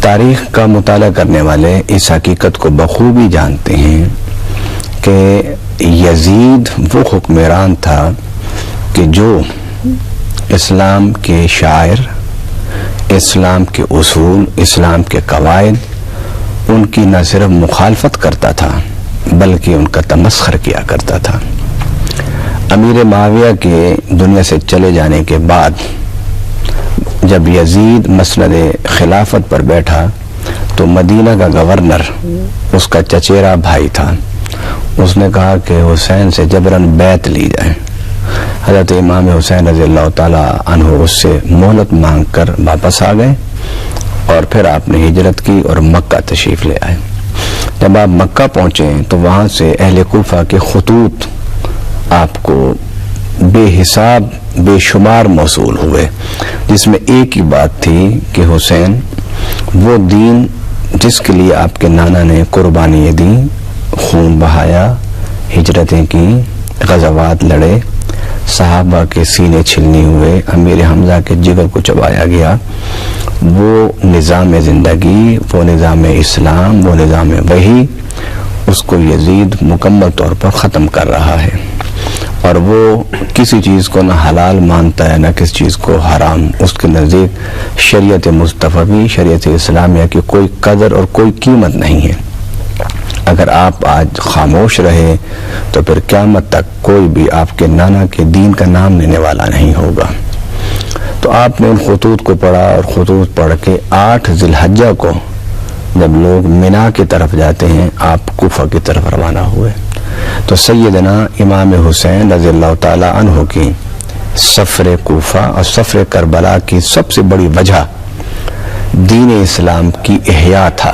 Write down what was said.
تاریخ کا مطالعہ کرنے والے اس حقیقت کو بخوبی جانتے ہیں کہ یزید وہ حکمران تھا کہ جو اسلام کے شاعر، اسلام کے اصول، اسلام کے قواعد ان کی نہ صرف مخالفت کرتا تھا بلکہ ان کا تمسخر کیا کرتا تھا۔ امیر معاویہ کے دنیا سے چلے جانے کے بعد جب یزید مسند خلافت پر بیٹھا تو مدینہ کا گورنر اس کا چچیرا بھائی تھا، اس نے کہا کہ حسین سے جبراً بیعت لی جائے۔ حضرت امام حسین رضی اللہ تعالی عنہ اس سے مہلت مانگ کر واپس آ گئے اور پھر آپ نے ہجرت کی اور مکہ تشریف لے آئے۔ جب آپ مکہ پہنچے تو وہاں سے اہل کوفہ کے خطوط آپ کو بے حساب بے شمار موصول ہوئے، جس میں ایک ہی بات تھی کہ حسین وہ دین جس کے لیے آپ کے نانا نے قربانیاں دی، خون بہایا، ہجرتیں کی، غزوات لڑے، صحابہ کے سینے چھلنی ہوئے، امیر حمزہ کے جگر کو چبایا گیا، وہ نظام زندگی، وہ نظام اسلام، وہ نظام وحی، اس کو یزید مکمل طور پر ختم کر رہا ہے، اور وہ کسی چیز کو نہ حلال مانتا ہے نہ کسی چیز کو حرام۔ اس کے نزدیک شریعت مصطفی، شریعت اسلامیہ کی کوئی قدر اور کوئی قیمت نہیں ہے۔ اگر آپ آج خاموش رہے تو پھر قیامت تک کوئی بھی آپ کے نانا کے دین کا نام لینے والا نہیں ہوگا۔ تو آپ نے ان خطوط کو پڑھا اور خطوط پڑھ کے 8 ذی الحجہ کو جب لوگ منا کی طرف جاتے ہیں آپ کوفہ کی طرف روانہ ہوئے۔ تو سیدنا امام حسین رضی اللہ تعالی عنہ کی سفر کوفہ اور سفر کربلا کی سب سے بڑی وجہ دین اسلام کی احیاء تھا۔